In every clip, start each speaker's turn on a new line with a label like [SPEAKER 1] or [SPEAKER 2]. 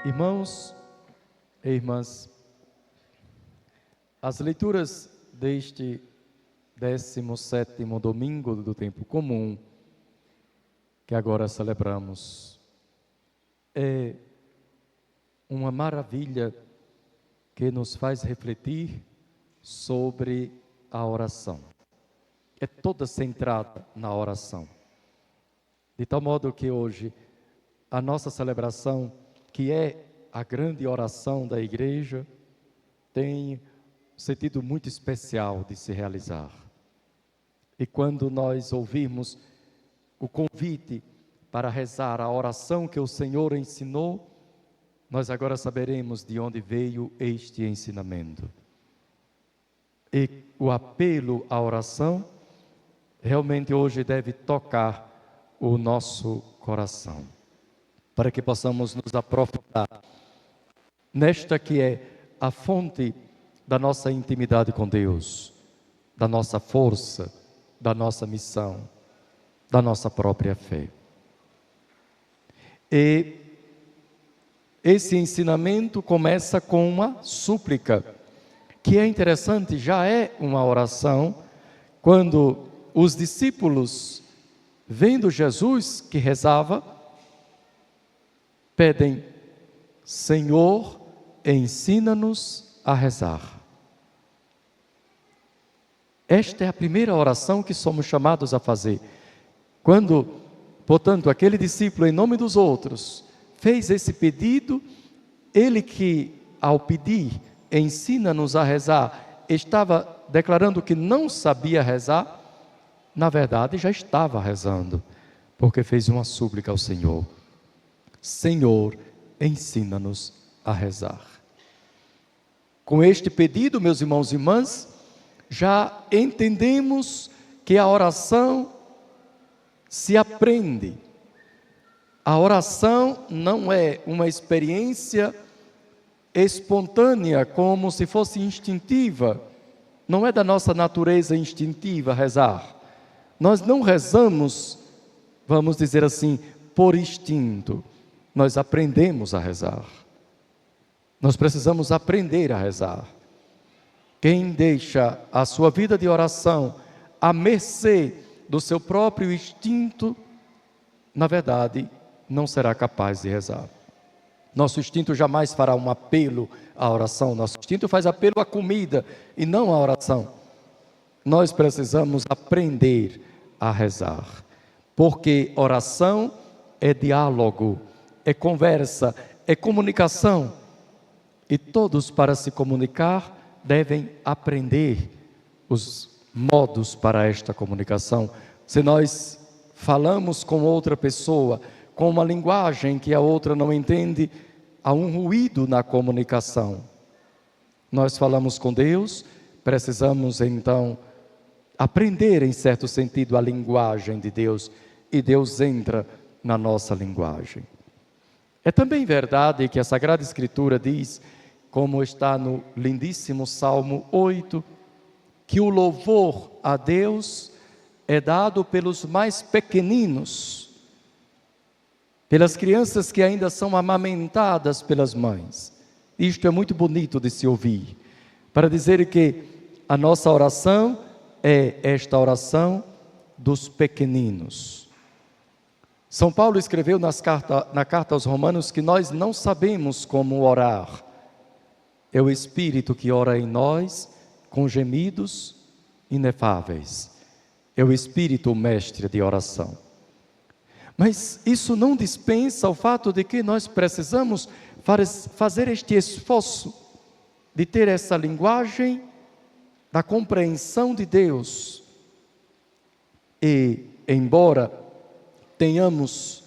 [SPEAKER 1] Irmãos e irmãs, as leituras deste 17º domingo do tempo comum, que agora celebramos, é uma maravilha que nos faz refletir sobre a oração. É toda centrada na oração. De tal modo que hoje a nossa celebração, que é a grande oração da igreja, tem um sentido muito especial de se realizar. E quando nós ouvirmos o convite para rezar a oração que o Senhor ensinou, nós agora saberemos de onde veio este ensinamento. E o apelo à oração realmente hoje deve tocar o nosso coração, para que possamos nos aprofundar nesta que é a fonte da nossa intimidade com Deus, da nossa força, da nossa missão, da nossa própria fé. E esse ensinamento começa com uma súplica, que é interessante, já é uma oração, quando os discípulos, vendo Jesus que rezava, pedem: Senhor, ensina-nos a rezar. Esta é a primeira oração que somos chamados a fazer. Quando, portanto, aquele discípulo, em nome dos outros, fez esse pedido, ele que, ao pedir, ensina-nos a rezar, estava declarando que não sabia rezar, na verdade já estava rezando, porque fez uma súplica ao Senhor: Senhor, ensina-nos a rezar. Com este pedido, meus irmãos e irmãs, já entendemos que a oração se aprende. A oração não é uma experiência espontânea, como se fosse instintiva. Não é da nossa natureza instintiva rezar. Nós não rezamos, vamos dizer assim, por instinto. Nós aprendemos a rezar. Nós precisamos aprender a rezar. Quem deixa a sua vida de oração à mercê do seu próprio instinto, na verdade, não será capaz de rezar. Nosso instinto jamais fará um apelo à oração. Nosso instinto faz apelo à comida e não à oração. Nós precisamos aprender a rezar, porque oração é diálogo, é conversa, é comunicação, e todos, para se comunicar, devem aprender os modos para esta comunicação. Se nós falamos com outra pessoa com uma linguagem que a outra não entende, há um ruído na comunicação. Nós falamos com Deus, precisamos então aprender, em certo sentido, a linguagem de Deus, e Deus entra na nossa linguagem. É também verdade que a Sagrada Escritura diz, como está no lindíssimo Salmo 8, que o louvor a Deus é dado pelos mais pequeninos, pelas crianças que ainda são amamentadas pelas mães. Isto é muito bonito de se ouvir, para dizer que a nossa oração é esta oração dos pequeninos. São Paulo escreveu na carta aos Romanos que nós não sabemos como orar. É o Espírito que ora em nós com gemidos inefáveis. É o Espírito o mestre de oração. Mas isso não dispensa o fato de que nós precisamos fazer este esforço de ter essa linguagem da compreensão de Deus. E, embora tenhamos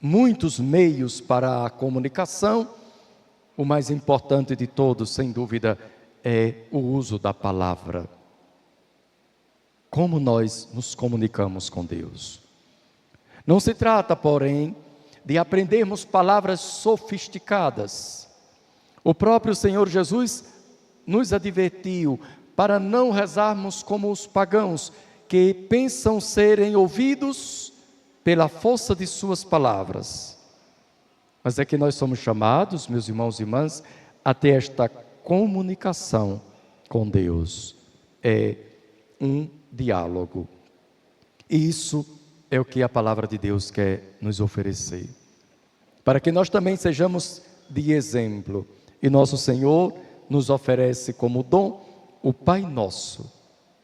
[SPEAKER 1] muitos meios para a comunicação, o mais importante de todos, sem dúvida, é o uso da palavra. Como nós nos comunicamos com Deus. Não se trata, porém, de aprendermos palavras sofisticadas. O próprio Senhor Jesus nos advertiu para não rezarmos como os pagãos, que pensam serem ouvidos pela força de suas palavras. Mas é que nós somos chamados, meus irmãos e irmãs, a ter esta comunicação com Deus. É um diálogo. E isso é o que a palavra de Deus quer nos oferecer. Para que nós também sejamos de exemplo. E nosso Senhor nos oferece como dom o Pai Nosso,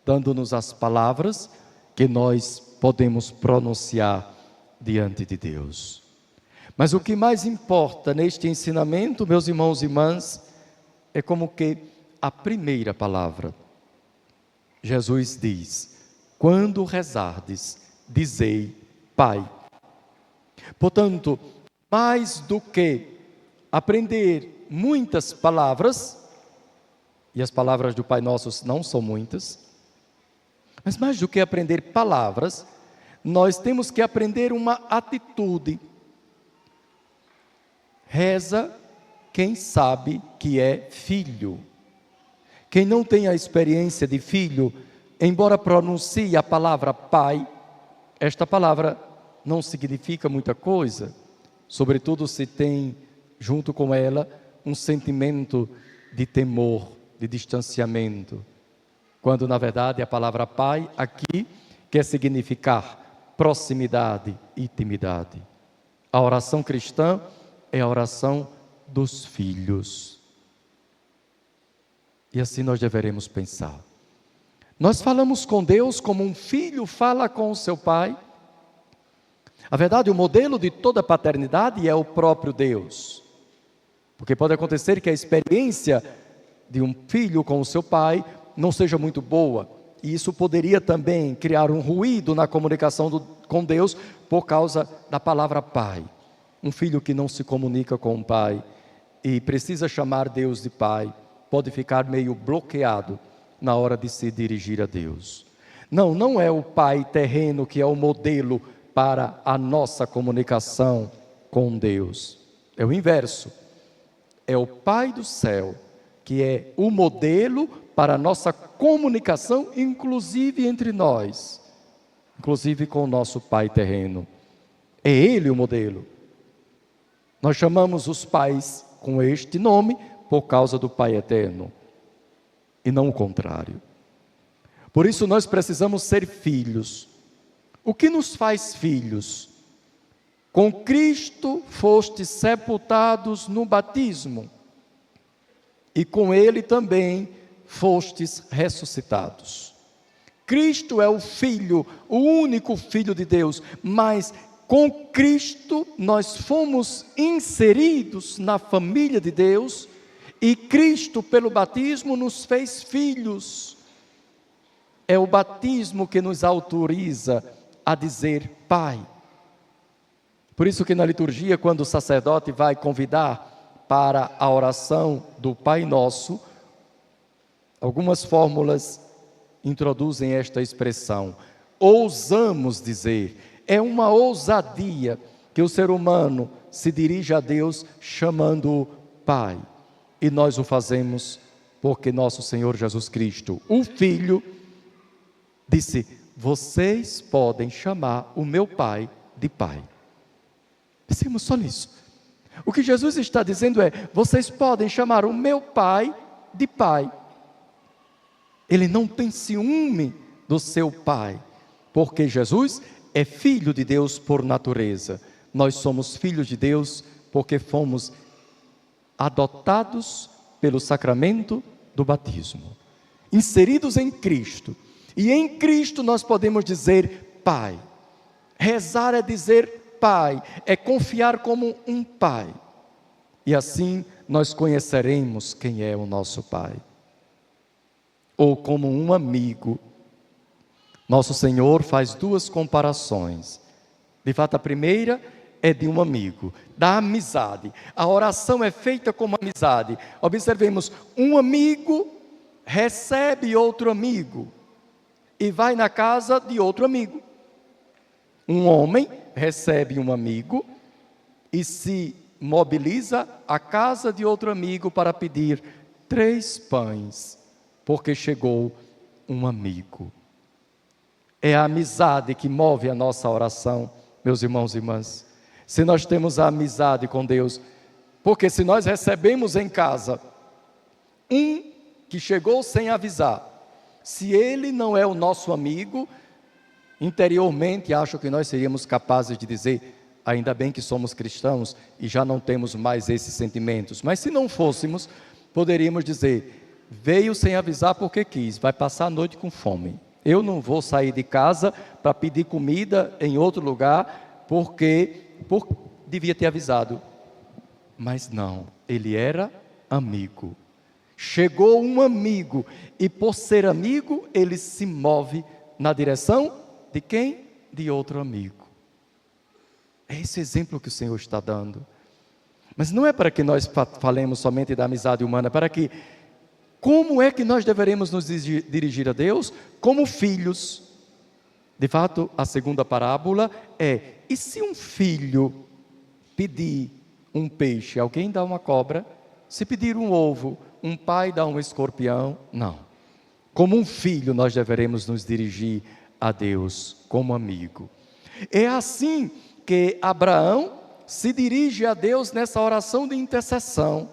[SPEAKER 1] dando-nos as palavras que nós podemos pronunciar diante de Deus. Mas o que mais importa neste ensinamento, meus irmãos e irmãs, é como que a primeira palavra. Jesus diz: quando rezardes, dizei Pai. Portanto, mais do que aprender muitas palavras, e as palavras do Pai Nosso não são muitas, mas mais do que aprender palavras, nós temos que aprender uma atitude. Reza quem sabe que é filho. Quem não tem a experiência de filho, embora pronuncie a palavra pai, esta palavra não significa muita coisa, sobretudo se tem junto com ela um sentimento de temor, de distanciamento, quando na verdade a palavra pai aqui quer significar proximidade, intimidade. A oração cristã é a oração dos filhos. E assim nós deveremos pensar. Nós falamos com Deus como um filho fala com o seu pai. A verdade, o modelo de toda paternidade é o próprio Deus. Porque pode acontecer que a experiência de um filho com o seu pai não seja muito boa. E isso poderia também criar um ruído na comunicação com Deus por causa da palavra pai. Um filho que não se comunica com o pai e precisa chamar Deus de pai, pode ficar meio bloqueado na hora de se dirigir a Deus. Não é o pai terreno que é o modelo para a nossa comunicação com Deus. É o inverso. É o Pai do céu que é o modelo para a nossa comunicação, inclusive entre nós, inclusive com o nosso pai terreno. É Ele o modelo. Nós chamamos os pais com este nome por causa do Pai eterno, e não o contrário. Por isso nós precisamos ser filhos. O que nos faz filhos? Com Cristo fostes sepultados no batismo, e com Ele também fostes ressuscitados. Cristo é o Filho, o único Filho de Deus, mas com Cristo nós fomos inseridos na família de Deus, e Cristo pelo batismo nos fez filhos. É o batismo que nos autoriza a dizer Pai. Por isso que na liturgia, quando o sacerdote vai convidar para a oração do Pai Nosso, algumas fórmulas introduzem esta expressão, ousamos dizer. É uma ousadia que o ser humano se dirige a Deus chamando-o Pai. E nós o fazemos porque nosso Senhor Jesus Cristo, o Filho, disse: vocês podem chamar o meu Pai de Pai. Pensemos só nisso. O que Jesus está dizendo é: vocês podem chamar o meu Pai de Pai. Ele não tem ciúme do seu Pai, porque Jesus é filho de Deus por natureza. Nós somos filhos de Deus porque fomos adotados pelo sacramento do batismo, inseridos em Cristo. E em Cristo nós podemos dizer Pai. Rezar é dizer Pai, é confiar como um Pai. E assim nós conheceremos quem é o nosso Pai. Ou como um amigo. Nosso Senhor faz duas comparações. De fato, a primeira é de um amigo, da amizade. A oração é feita como amizade. Observemos, um amigo recebe outro amigo e vai na casa de outro amigo. Um homem recebe um amigo e se mobiliza à casa de outro amigo para pedir 3 pães, porque chegou um amigo. É a amizade que move a nossa oração, meus irmãos e irmãs. se nós temos a amizade com Deus. Porque se nós recebemos em casa um que chegou sem avisar, se ele não é o nosso amigo, interiormente acho que nós seríamos capazes de dizer: ainda bem que somos cristãos e já não temos mais esses sentimentos. Mas se não fôssemos, poderíamos dizer: veio sem avisar porque quis, vai passar a noite com fome. Eu não vou sair de casa para pedir comida em outro lugar porque devia ter avisado. Mas não, ele era amigo. Chegou um amigo e por ser amigo, ele se move na direção de quem? De outro amigo. É esse exemplo que o Senhor está dando. Mas não é para que nós falemos somente da amizade humana, é para que, como é que nós deveremos nos dirigir a Deus? Como filhos. De fato, a segunda parábola é: e se um filho pedir um peixe, alguém dá uma cobra? Se pedir um ovo, um pai dá um escorpião? Não. Como um filho, nós deveremos nos dirigir a Deus como amigo. É assim que Abraão se dirige a Deus nessa oração de intercessão.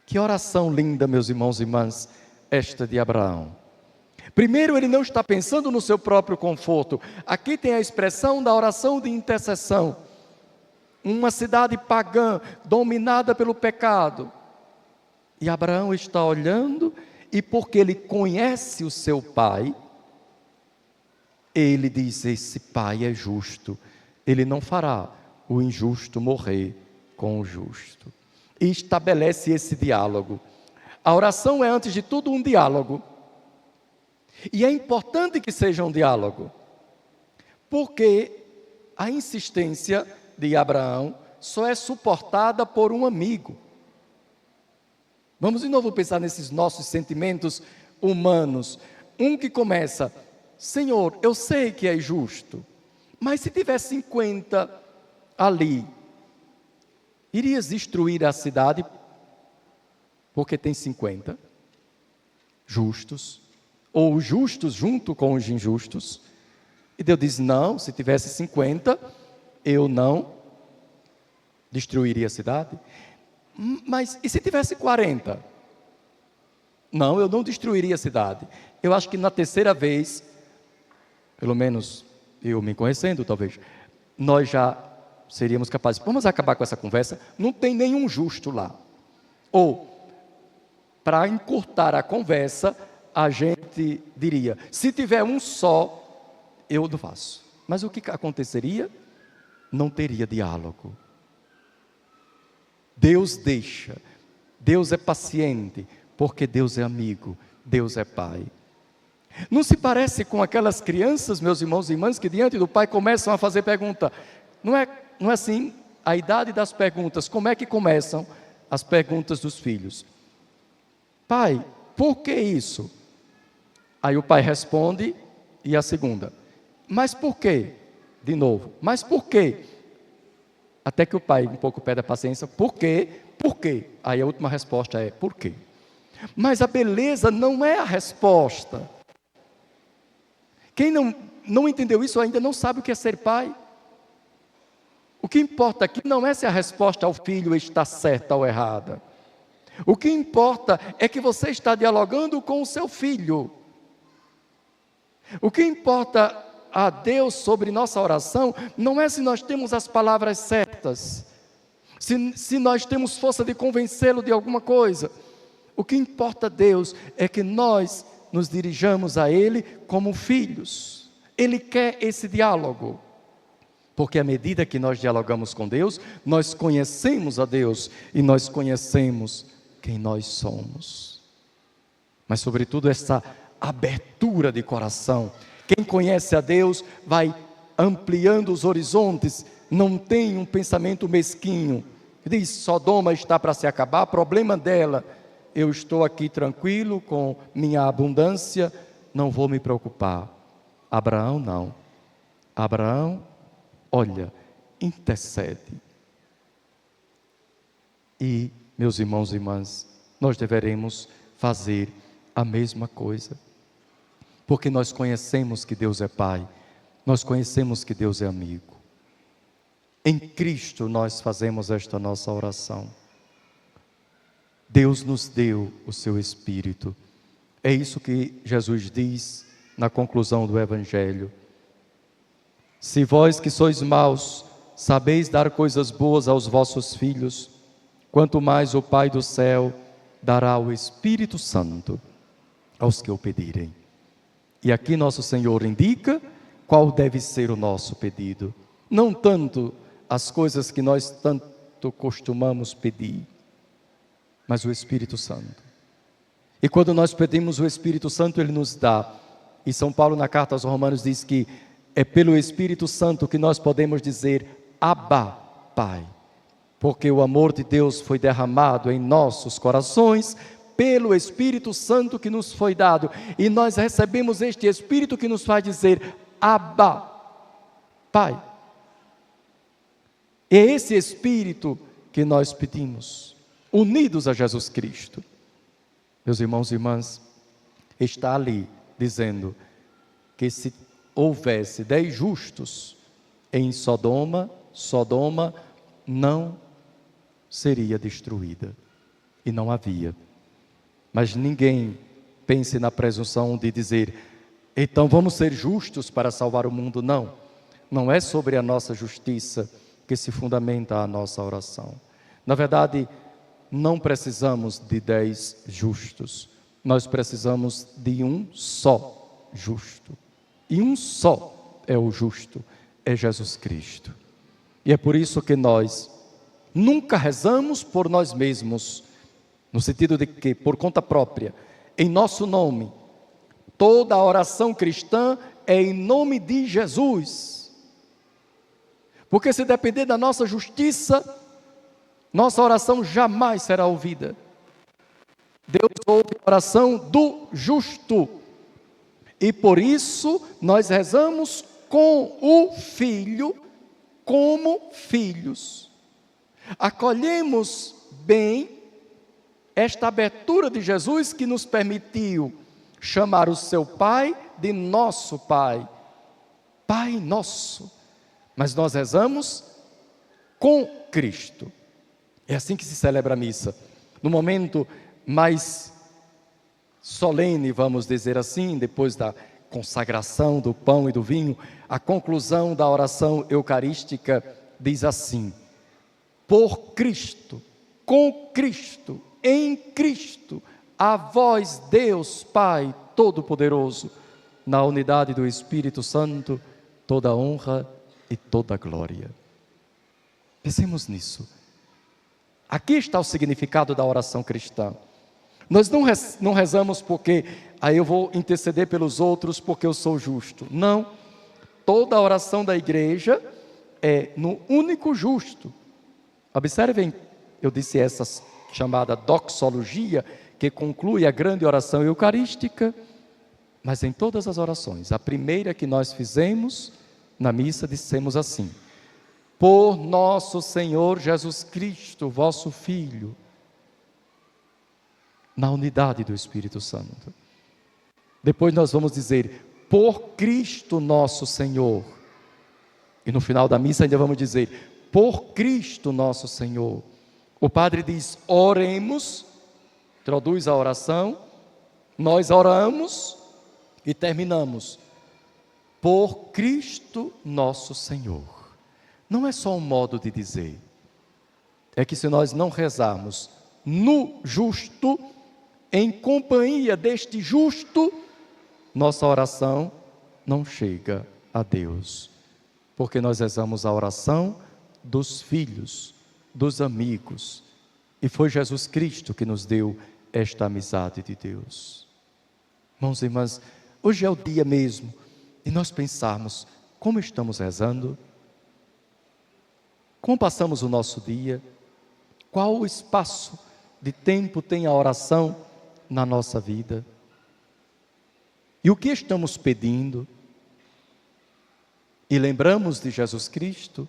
[SPEAKER 1] Que oração linda, meus irmãos e irmãs, esta de Abraão. Primeiro, ele não está pensando no seu próprio conforto. Aqui tem a expressão da oração de intercessão. Uma cidade pagã, dominada pelo pecado. E Abraão está olhando, e porque ele conhece o seu pai, ele diz: esse pai é justo, ele não fará o injusto morrer com o justo. E estabelece esse diálogo. A oração é, antes de tudo, um diálogo. E é importante que seja um diálogo, porque a insistência de Abraão só é suportada por um amigo. Vamos de novo pensar nesses nossos sentimentos humanos. Um que começa: Senhor, eu sei que é justo, mas se tiver 50 ali, irias destruir a cidade porque tem 50 justos, ou justos junto com os injustos? E Deus diz: não, se tivesse 50, eu não destruiria a cidade. Mas e se tivesse 40? Não, eu não destruiria a cidade. Eu acho que na terceira vez, pelo menos eu me conhecendo talvez, nós já seríamos capazes: vamos acabar com essa conversa, não tem nenhum justo lá. Ou, para encurtar a conversa, a gente diria: se tiver um só, eu não faço. Mas o que aconteceria? Não teria diálogo. Deus deixa, Deus é paciente, porque Deus é amigo, Deus é pai. Não se parece com aquelas crianças, meus irmãos e irmãs, que diante do pai começam a fazer pergunta? Não é assim a idade das perguntas. Como é que começam as perguntas dos filhos? Pai, por que isso? Aí o pai responde, e a segunda: mas por quê? De novo: mas por quê? Até que o pai um pouco perde a paciência: por quê? Por quê? Aí a última resposta é: por quê? Mas a beleza não é a resposta. Quem não entendeu isso ainda não sabe o que é ser pai. O que importa aqui não é se a resposta ao filho está certa ou errada. O que importa é que você está dialogando com o seu filho. O que importa a Deus sobre nossa oração não é se nós temos as palavras certas, se nós temos força de convencê-lo de alguma coisa. O que importa a Deus é que nós nos dirijamos a Ele como filhos. Ele quer esse diálogo, porque à medida que nós dialogamos com Deus, nós conhecemos a Deus e nós conhecemos quem nós somos. Mas sobretudo essa abertura de coração. Quem conhece a Deus vai ampliando os horizontes, não tem um pensamento mesquinho. Diz: Sodoma está para se acabar, problema dela. Eu estou aqui tranquilo com minha abundância, não vou me preocupar. Abraão não. Abraão, olha, intercede. E, meus irmãos e irmãs, nós deveremos fazer a mesma coisa. Porque nós conhecemos que Deus é Pai, nós conhecemos que Deus é amigo. Em Cristo nós fazemos esta nossa oração. Deus nos deu o seu Espírito. É isso que Jesus diz na conclusão do Evangelho. Se vós que sois maus, sabeis dar coisas boas aos vossos filhos, quanto mais o Pai do céu dará o Espírito Santo aos que o pedirem. E aqui nosso Senhor indica qual deve ser o nosso pedido. Não tanto as coisas que nós tanto costumamos pedir, mas o Espírito Santo. E quando nós pedimos o Espírito Santo, Ele nos dá. E São Paulo, na carta aos Romanos, diz que é pelo Espírito Santo que nós podemos dizer Abba, Pai. Porque o amor de Deus foi derramado em nossos corações pelo Espírito Santo que nos foi dado. E nós recebemos este Espírito que nos faz dizer Abba, Pai. É esse Espírito que nós pedimos, unidos a Jesus Cristo. Meus irmãos e irmãs, está ali dizendo que se houvesse 10 justos em Sodoma, Sodoma não seria destruída. E não havia. Mas ninguém pense na presunção de dizer, então vamos ser justos para salvar o mundo. Não, não é sobre a nossa justiça que se fundamenta a nossa oração. Na verdade, não precisamos de 10 justos, nós precisamos de um só justo. E um só é o justo, é Jesus Cristo. E é por isso que nós nunca rezamos por nós mesmos, no sentido de que, por conta própria, em nosso nome. Toda a oração cristã é em nome de Jesus. Porque se depender da nossa justiça, nossa oração jamais será ouvida. Deus ouve a oração do justo. E por isso nós rezamos com o Filho como filhos. Acolhemos bem esta abertura de Jesus que nos permitiu chamar o seu Pai de nosso Pai. Pai nosso. Mas nós rezamos com Cristo. É assim que se celebra a missa. No momento mais solene, vamos dizer assim, depois da consagração do pão e do vinho, a conclusão da oração eucarística diz assim: por Cristo, com Cristo, em Cristo, a vós, Deus Pai Todo-Poderoso, na unidade do Espírito Santo, toda honra e toda glória. Pensemos nisso. Aqui está o significado da oração cristã. Nós não rezamos porque eu vou interceder pelos outros porque eu sou justo. Não. Toda a oração da igreja é no único justo. Observem, eu disse essa chamada doxologia, que conclui a grande oração eucarística, mas em todas as orações, a primeira que nós fizemos na missa, dissemos assim: por nosso Senhor Jesus Cristo, vosso Filho, na unidade do Espírito Santo. Depois nós vamos dizer, por Cristo nosso Senhor. E no final da missa ainda vamos dizer, por Cristo nosso Senhor. O padre diz, oremos, introduz a oração, nós oramos e terminamos, por Cristo nosso Senhor. Não é só um modo de dizer, é que se nós não rezarmos no justo, em companhia deste justo, nossa oração não chega a Deus, porque nós rezamos a oração dos filhos, dos amigos, e foi Jesus Cristo que nos deu esta amizade de Deus. Irmãos e irmãs, hoje é o dia mesmo de nós pensarmos como estamos rezando, como passamos o nosso dia, qual o espaço de tempo tem a oração na nossa vida, e o que estamos pedindo, e lembramos de Jesus Cristo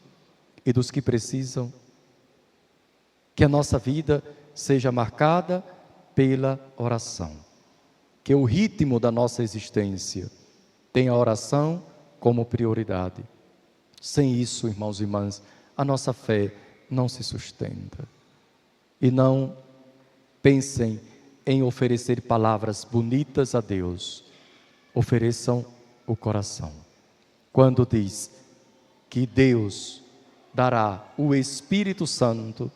[SPEAKER 1] e dos que precisam, que a nossa vida seja marcada pela oração, que o ritmo da nossa existência tenha a oração como prioridade. Sem isso, irmãos e irmãs, a nossa fé não se sustenta. E não pensem em oferecer palavras bonitas a Deus. Ofereçam o coração. Quando diz que Deus dará o Espírito Santo,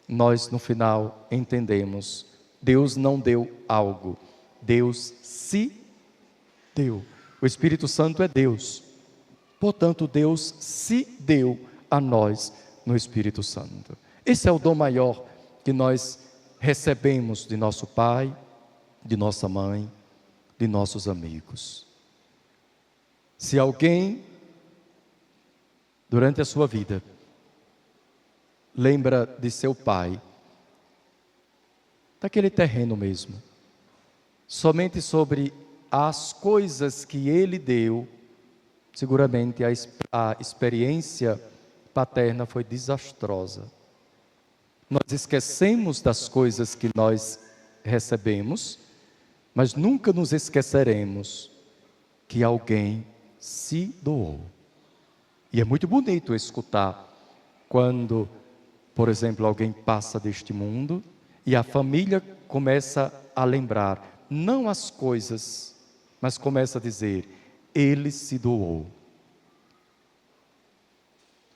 [SPEAKER 1] nós no final entendemos, Deus não deu algo, Deus se deu. O Espírito Santo é Deus. Portanto, Deus se deu a nós no Espírito Santo. Esse é o dom maior que nós recebemos de nosso pai, de nossa mãe, de nossos amigos. Se alguém, durante a sua vida, lembra de seu pai, daquele terreno mesmo, somente sobre as coisas que ele deu, seguramente a experiência paterna foi desastrosa. Nós esquecemos das coisas que nós recebemos, mas nunca nos esqueceremos que alguém se doou. E é muito bonito escutar quando, por exemplo, alguém passa deste mundo e a família começa a lembrar, não as coisas, mas começa a dizer, ele se doou.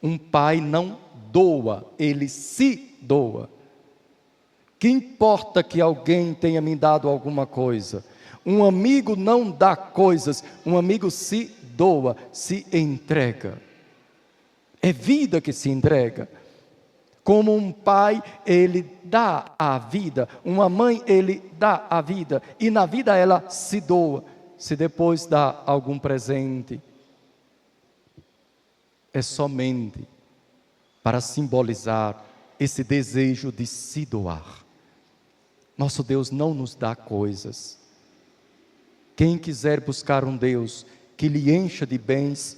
[SPEAKER 1] Um pai não doa, ele se doa. Que importa que alguém tenha me dado alguma coisa? Um amigo não dá coisas, um amigo se doa, se entrega. É vida que se entrega. Como um pai, ele dá a vida. Uma mãe, ele dá a vida. E na vida ela se doa. Se depois dá algum presente, é somente para simbolizar esse desejo de se doar. Nosso Deus não nos dá coisas. Quem quiser buscar um Deus que lhe encha de bens,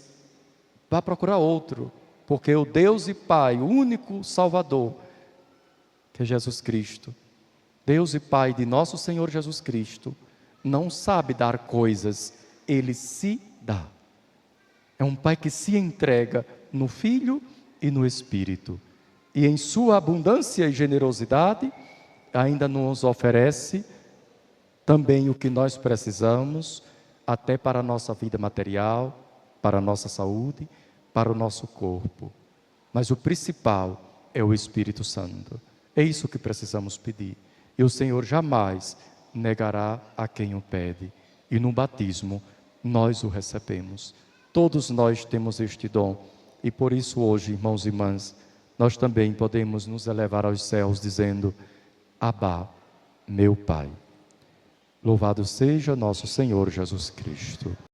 [SPEAKER 1] vá procurar outro. Porque o Deus e Pai, o único Salvador, que é Jesus Cristo, Deus e Pai de nosso Senhor Jesus Cristo, não sabe dar coisas, Ele se dá. É um Pai que se entrega no Filho e no Espírito. E em sua abundância e generosidade, ainda nos oferece também o que nós precisamos, até para a nossa vida material, para a nossa saúde, para o nosso corpo. Mas o principal é o Espírito Santo. É isso que precisamos pedir. E o Senhor jamais negará a quem o pede. E no batismo, nós o recebemos. Todos nós temos este dom. E por isso hoje, irmãos e irmãs, nós também podemos nos elevar aos céus dizendo, Abba, meu Pai. Louvado seja nosso Senhor Jesus Cristo.